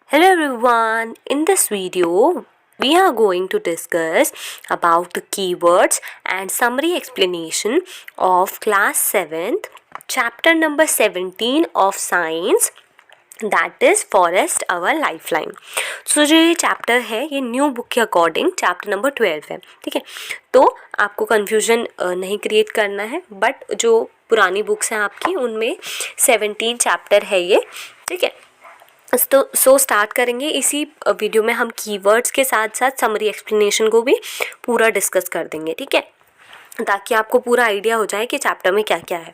Hello everyone, in this video we are going to discuss about the keywords and summary explanation of class 7th chapter number 17 of science, that is forest our lifeline. So जो ये chapter है ये new book के according chapter number 12 है, ठीक है। तो आपको कन्फ्यूजन नहीं क्रिएट करना है, बट जो पुरानी बुक्स हैं आपकी उनमें 17 चैप्टर है ये, ठीक है। तो स्टार्ट करेंगे। इसी वीडियो में हम कीवर्ड्स के साथ साथ समरी एक्सप्लेनेशन को भी पूरा डिस्कस कर देंगे, ठीक है, ताकि आपको पूरा आइडिया हो जाए कि चैप्टर में क्या क्या है।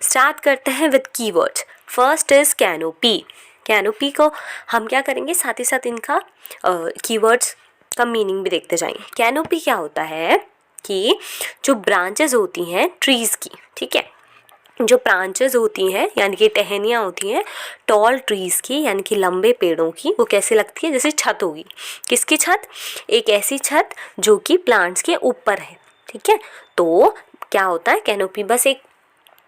स्टार्ट करते हैं with keywords. First is canopy. Canopy को हम क्या करेंगे, साथ ही साथ इनका कीवर्ड्स का मीनिंग भी देखते जाएंगे। कैनोपी क्या होता है कि जो ब्रांचेस होती हैं ट्रीज़ की, ठीक है, जो ब्रांचेस होती हैं यानी कि टहनियाँ होती हैं टॉल ट्रीज़ की यानी कि लंबे पेड़ों की, वो कैसे लगती है, जैसे छत होगी। किसकी छत? एक ऐसी छत जो कि प्लांट्स के ऊपर है, ठीक है। तो क्या होता है, कैनोपी बस एक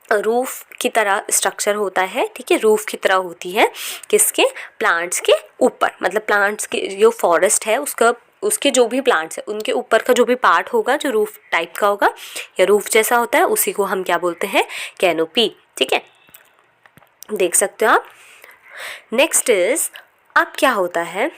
रूफ की तरह स्ट्रक्चर होता है, ठीक है, रूफ की तरह होती है किसके? प्लांट्स के ऊपर। मतलब प्लांट्स के जो फॉरेस्ट है उसके जो भी प्लांट्स है उनके ऊपर का जो भी पार्ट होगा जो रूफ टाइप का होगा या रूफ जैसा होता है उसी को हम क्या बोलते हैं? कैनोपी, ठीक है, देख सकते हो आप। नेक्स्ट इज, अब क्या होता है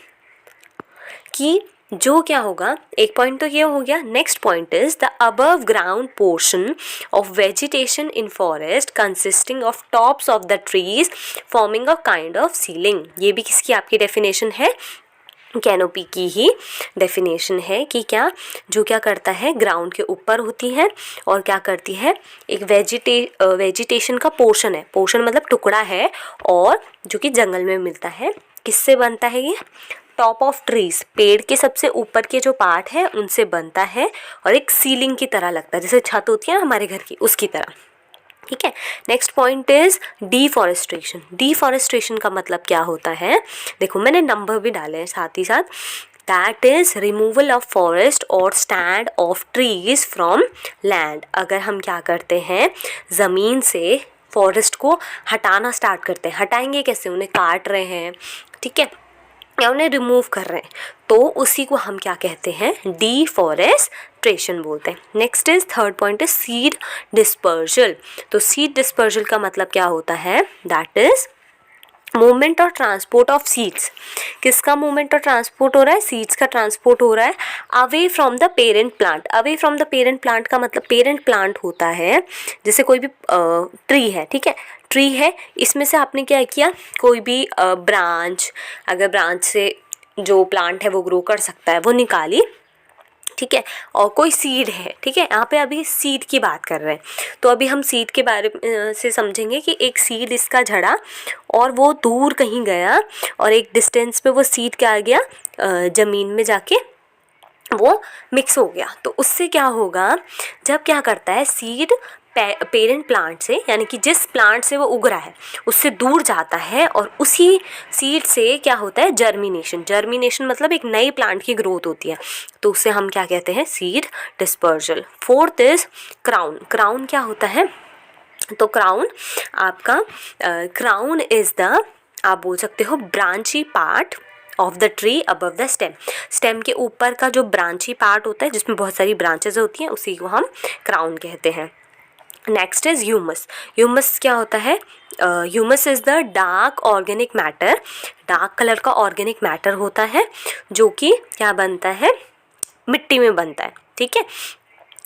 कि जो क्या होगा, एक पॉइंट तो ये हो गया। Next point is the above ground portion of vegetation in forest consisting of tops of the trees forming a kind of ceiling. ये भी किसकी आपकी डेफिनेशन है? कैनोपी की ही डेफिनेशन है कि क्या, जो क्या करता है, ग्राउंड के ऊपर होती है और क्या करती है, एक वेजिटेशन का पोर्शन है, पोर्शन मतलब टुकड़ा है, और जो कि जंगल में मिलता है। किससे बनता है ये? टॉप ऑफ ट्रीज, पेड़ के सबसे ऊपर के जो पार्ट है उनसे बनता है, और एक सीलिंग की तरह लगता है, जैसे छत होती है ना हमारे घर की, उसकी तरह, ठीक है। Next point is deforestation. Deforestation का मतलब क्या होता है? देखो मैंने नंबर भी डाले हैं साथ ही साथ। That is removal of forest और stand of trees from land. अगर हम क्या करते हैं, ज़मीन से फॉरेस्ट को हटाना स्टार्ट करते हैं। हटाएंगे कैसे? उन्हें काट रहे हैं, ठीक है, या उन्हें रिमूव कर रहे हैं, तो उसी को हम क्या कहते हैं? डिफॉरेस्ट्रेशन बोलते हैं। Next is, third point is seed dispersal. तो सीड डिस्पर्जल का मतलब क्या होता है? दैट इज मूवमेंट और ट्रांसपोर्ट ऑफ सीड्स। किसका मूवमेंट और ट्रांसपोर्ट हो रहा है? सीड्स का ट्रांसपोर्ट हो रहा है away from the parent plant. Away from the parent plant का मतलब, पेरेंट प्लांट होता है जैसे कोई भी ट्री है, ठीक है, ट्री है, इसमें से आपने क्या किया, कोई भी ब्रांच, अगर ब्रांच से जो प्लांट है वो ग्रो कर सकता है वो निकाली, ठीक है, और कोई सीड है, ठीक है, यहाँ पे अभी सीड की बात कर रहे हैं। तो अभी हम सीड के बारे से समझेंगे कि एक सीड इसका झड़ा और वो दूर कहीं गया, और एक डिस्टेंस पे वो सीड क्या आ गया, ज़मीन में जाके वो मिक्स हो गया। तो उससे क्या होगा, जब क्या करता है, सीड पेरेंट प्लांट से, यानी कि जिस प्लांट से वो उग रहा है उससे दूर जाता है, और उसी सीड से क्या होता है? जर्मिनेशन। जर्मिनेशन मतलब एक नई प्लांट की ग्रोथ होती है, तो उसे हम क्या कहते हैं? Seed dispersal. Fourth is crown. Crown क्या होता है? तो क्राउन आपका, क्राउन इज द, आप बोल सकते हो, branchy part of the tree above the stem. Stem के ऊपर का जो ब्रांची पार्ट होता है जिसमें बहुत सारी ब्रांचेज होती हैं उसी को हम क्राउन कहते हैं। Next is humus. ह्यूमस क्या होता है? Humus is the dark organic matter. Dark colour का ऑर्गेनिक मैटर होता है जो कि क्या बनता है? मिट्टी में बनता है, ठीक है।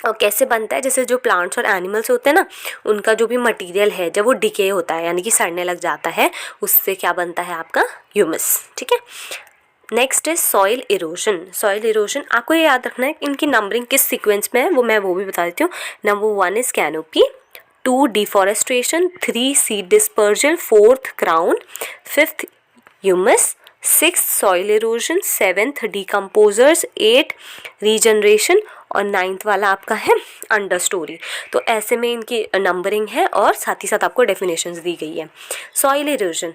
और कैसे बनता है? जैसे जो प्लांट्स और एनिमल्स होते हैं ना, उनका जो भी मटेरियल है जब वो डिके होता है यानी कि सड़ने लग जाता है, उससे क्या बनता है? आपका ह्यूमस, ठीक है। Next is soil erosion. Soil erosion आपको ये याद रखना है इनकी नंबरिंग किस सीक्वेंस में है, वो भी बता देती हूँ। Number 1 is canopy, 2 deforestation, 3 seed dispersal, 4th crown, 5th humus, 6th soil erosion, 7th decomposers, 8 regeneration, और 9th वाला आपका है अंडर स्टोरी। तो ऐसे में इनकी नंबरिंग है और साथ ही साथ आपको डेफिनेशंस दी गई है। सॉइल इरोजन,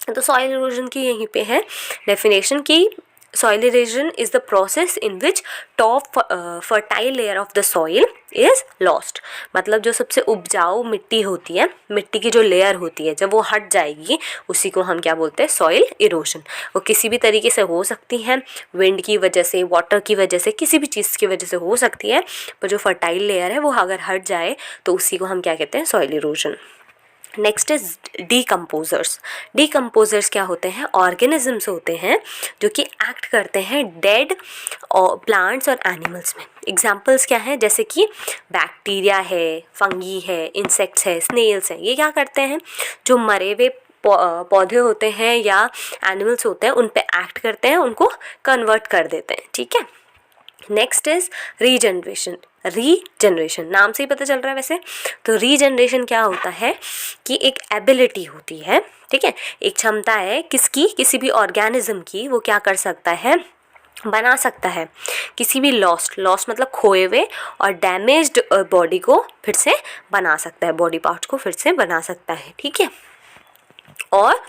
तो सॉइल इरोजन की यहीं पे है डेफिनेशन की soil erosion is the process in which top fertile layer of the soil is lost. मतलब जो सबसे उपजाऊ मिट्टी होती है, मिट्टी की जो लेयर होती है, जब वो हट जाएगी उसी को हम क्या बोलते हैं, सॉइल इरोजन. वो किसी भी तरीके से हो सकती है, विंड की वजह से, वाटर की वजह से, किसी भी चीज़ की वजह से हो सकती है, पर जो फर्टाइल लेयर है वो अगर हट जाए तो उसी को हम क्या कहते हैं, soil erosion. Next is decomposers. Decomposers क्या होते हैं, ऑर्गेनिजम्स होते हैं जो कि एक्ट करते हैं डेड प्लांट्स और एनिमल्स में. एग्जाम्पल्स क्या हैं, जैसे कि बैक्टीरिया है, फंगी है, इंसेक्ट्स है, स्नेल्स हैं. ये क्या करते हैं, जो मरे हुए पौधे होते हैं या एनिमल्स होते हैं उन पे एक्ट करते हैं, उनको कन्वर्ट कर देते हैं. ठीक है. Next is regeneration. रीजनरेशन नाम से ही पता चल रहा है वैसे. तो रीजनरेशन क्या होता है कि एक एबिलिटी होती है, ठीक है, एक क्षमता है किसकी, किसी भी ऑर्गेनिज्म की, वो क्या कर सकता है, बना सकता है किसी भी लॉस्ट मतलब खोए हुए और डैमेज्ड बॉडी को फिर से बना सकता है, बॉडी पार्ट्स को फिर से बना सकता है. ठीक है. और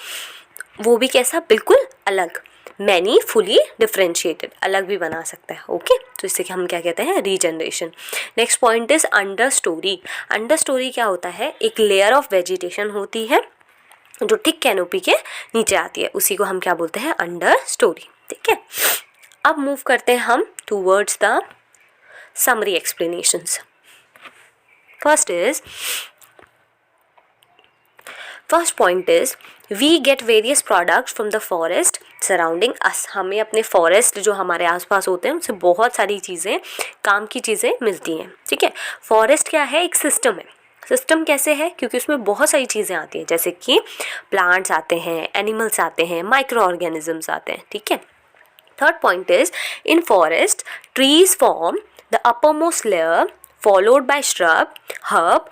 वो भी कैसा, बिल्कुल अलग, मैनी फुली डिफ्रेंशिएटेड, अलग भी बना सकता है. ओके. तो इससे हम क्या कहते हैं, regeneration. Next point is under story. Under story क्या होता है, एक लेयर ऑफ वेजिटेशन होती है जो थिक कैनोपी के नीचे आती है, उसी को हम क्या बोलते हैं, अंडर स्टोरी. ठीक है. अब मूव करते हैं हम towards the summary explanations. First point is we get various products from the forest surrounding us. हमें अपने फॉरेस्ट जो हमारे आसपास होते हैं उनसे बहुत सारी चीज़ें, काम की चीज़ें मिलती हैं. ठीक है. फॉरेस्ट क्या है, एक सिस्टम है. सिस्टम कैसे है, क्योंकि उसमें बहुत सारी चीज़ें आती हैं, जैसे कि प्लांट्स आते हैं, एनिमल्स आते हैं, माइक्रो ऑर्गेनिजम्स आते हैं. ठीक है. Third point is in forest trees form the uppermost layer followed by shrub, herb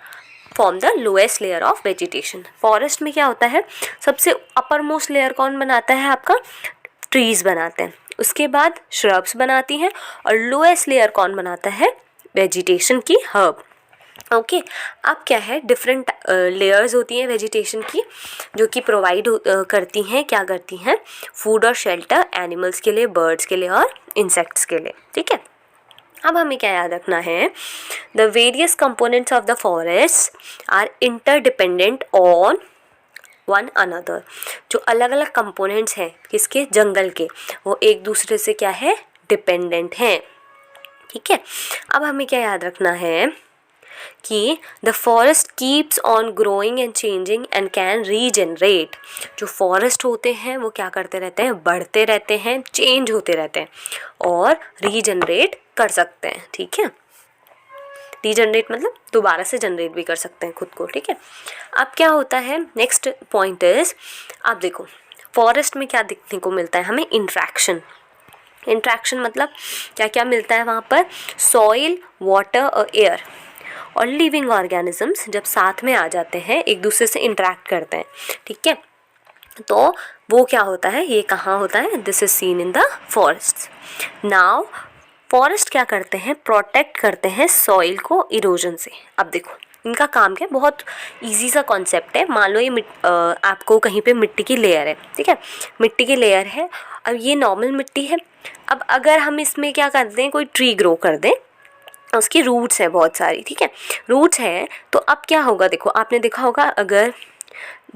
form the lowest layer of vegetation. Forest में क्या होता है, सबसे अपर मोस्ट लेयर कौन बनाता है, आपका ट्रीज बनाते हैं, उसके बाद श्रब्स बनाती हैं, और लोएस्ट लेयर कौन बनाता है, वेजिटेशन की, हर्ब. ओके. अब क्या है, डिफरेंट लेयर्स होती हैं वेजिटेशन की जो कि प्रोवाइड करती हैं, क्या करती हैं, फूड और शेल्टर एनिमल्स के लिए, बर्ड्स के लिए और इंसेक्ट्स के लिए. ठीक है. अब हमें क्या याद रखना है, the various components of the forest are interdependent on one another. जो अलग अलग कंपोनेंट्स हैं किसके, जंगल के, वो एक दूसरे से क्या है, डिपेंडेंट हैं. ठीक है. अब हमें क्या याद रखना है कि the forest keeps on growing and changing and can regenerate. जो फॉरेस्ट होते हैं वो क्या करते रहते हैं, बढ़ते रहते हैं, चेंज होते रहते हैं और रीजनरेट कर सकते हैं. ठीक है. रीजनरेट मतलब दोबारा से जनरेट भी कर सकते हैं खुद को. ठीक है. अब क्या होता है, नेक्स्ट पॉइंट इज, आप देखो फॉरेस्ट में क्या देखने को मिलता है हमें, इंट्रैक्शन. इंट्रैक्शन मतलब क्या क्या मिलता है वहाँ पर, सॉइल, वाटर और एयर और लिविंग ऑर्गेनिजम्स जब साथ में आ जाते हैं, एक दूसरे से इंटरेक्ट करते हैं. ठीक है. तो वो क्या होता है, ये कहाँ होता है, this is seen in the forest. Now forest क्या करते हैं, प्रोटेक्ट करते हैं सॉइल को इरोजन से. अब देखो इनका काम क्या है, बहुत इजी सा कॉन्सेप्ट है. मान लो ये आपको कहीं पे मिट्टी की लेयर है. ठीक है. मिट्टी की लेयर है, अब ये नॉर्मल मिट्टी है. अब अगर हम इसमें क्या कर दें, कोई ट्री ग्रो कर दें, उसकी रूट्स हैं बहुत सारी. ठीक है. रूट्स हैं, तो अब क्या होगा, देखो आपने देखा होगा, अगर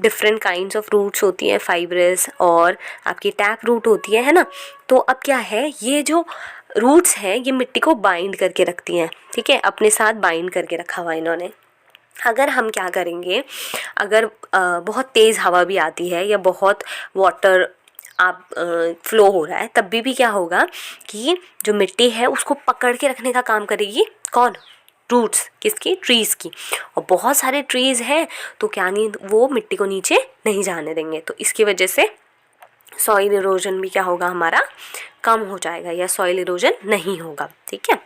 डिफरेंट काइंड्स ऑफ रूट्स होती हैं, फाइब्रस और आपकी टैप रूट होती है ना, तो अब क्या है, ये जो रूट्स हैं ये मिट्टी को बाइंड करके रखती हैं. ठीक है. अपने साथ बाइंड करके रखा हुआ इन्होंने. अगर हम क्या करेंगे, अगर बहुत तेज़ हवा भी आती है या बहुत वाटर आप फ्लो हो रहा है, तब भी क्या होगा कि जो मिट्टी है उसको पकड़ के रखने का काम करेगी कौन, रूट्स. किसकी, ट्रीज़ की. और बहुत सारे ट्रीज़ हैं तो क्या नहीं, वो मिट्टी को नीचे नहीं जाने देंगे. तो इसकी वजह से सॉइल इरोजन भी क्या होगा, हमारा कम हो जाएगा या सॉइल इरोजन नहीं होगा. ठीक है.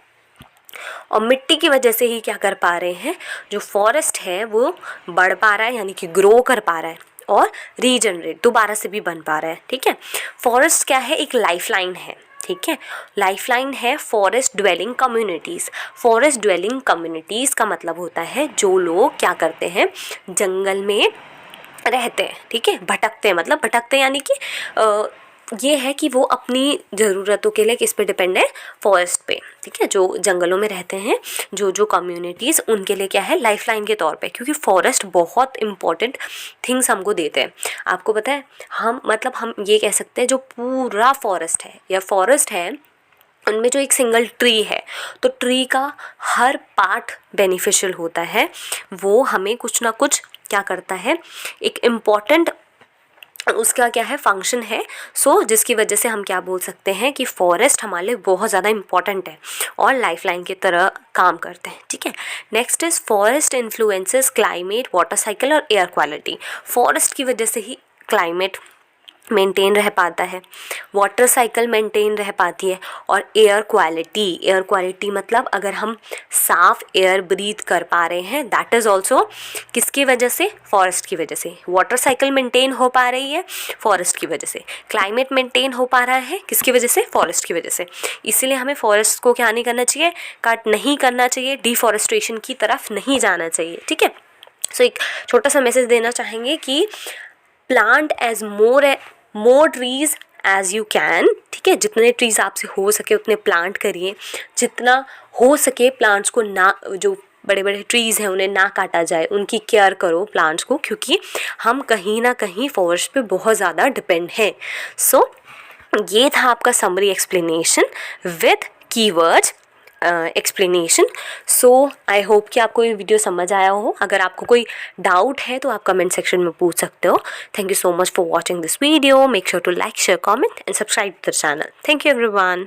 और मिट्टी की वजह से ही क्या कर पा रहे हैं, जो फॉरेस्ट है वो बढ़ पा रहा है, यानी कि ग्रो कर पा रहा है और रीजनरेट दोबारा से भी बन पा रहा है. ठीक है. फॉरेस्ट क्या है, एक लाइफलाइन है. ठीक है. लाइफलाइन है forest dwelling communities. Forest dwelling communities का मतलब होता है जो लोग क्या करते हैं, जंगल में रहते हैं. ठीक है. भटकते हैं, मतलब भटकते हैं यानी कि ये है कि वो अपनी ज़रूरतों के लिए किस पे डिपेंड है, फॉरेस्ट पे, ठीक है। जो जंगलों में रहते हैं जो कम्युनिटीज़, उनके लिए क्या है, लाइफलाइन के तौर पे, क्योंकि फॉरेस्ट बहुत इंपॉर्टेंट थिंग्स हमको देते हैं। आपको पता है, हम ये कह सकते हैं जो पूरा फॉरेस्ट है या फॉरेस्ट है, उनमें जो एक सिंगल ट्री है, तो ट्री का हर पार्ट बेनिफिशियल होता है। वो हमें कुछ ना कुछ क्या करता है, एक इम्पॉर्टेंट उसका क्या है, फंक्शन है। जिसकी वजह से हम क्या बोल सकते हैं कि फॉरेस्ट हमारे लिए बहुत ज़्यादा इम्पॉर्टेंट है और लाइफलाइन की तरह काम करते हैं, ठीक है। Next is forest influences climate, water cycle और एयर क्वालिटी। फॉरेस्ट की वजह से ही क्लाइमेट मेंटेन रह पाता है, वाटर साइकिल मेंटेन रह पाती है, और एयर क्वालिटी मतलब अगर हम साफ़ एयर ब्रीथ कर पा रहे हैं, दैट इज़ ऑल्सो किसकी वजह से, फॉरेस्ट की वजह से। वाटर साइकिल मेंटेन हो पा रही है फॉरेस्ट की वजह से, क्लाइमेट मेंटेन हो पा रहा है किसकी वजह से, फॉरेस्ट की वजह से। इसीलिए हमें फॉरेस्ट को क्या नहीं करना चाहिए, कट नहीं करना चाहिए, डिफॉरेस्टेशन की तरफ नहीं जाना चाहिए, ठीक है। एक छोटा सा मैसेज देना चाहेंगे कि plant as more trees as you can, ठीक है। जितने ट्रीज आपसे हो सके उतने प्लांट करिए, जितना हो सके प्लांट्स को ना, जो बड़े बड़े ट्रीज़ हैं उन्हें ना काटा जाए, उनकी केयर करो प्लांट्स को, क्योंकि हम कहीं ना कहीं फॉरेस्ट पे बहुत ज़्यादा डिपेंड हैं। ये था आपका summary explanation with keywords explanation. I hope कि आपको ये वीडियो समझ आया हो। अगर आपको कोई डाउट है तो आप कमेंट सेक्शन में पूछ सकते हो। Thank you so much for watching this video. Make sure to like, share, comment and subscribe to the channel. Thank you everyone.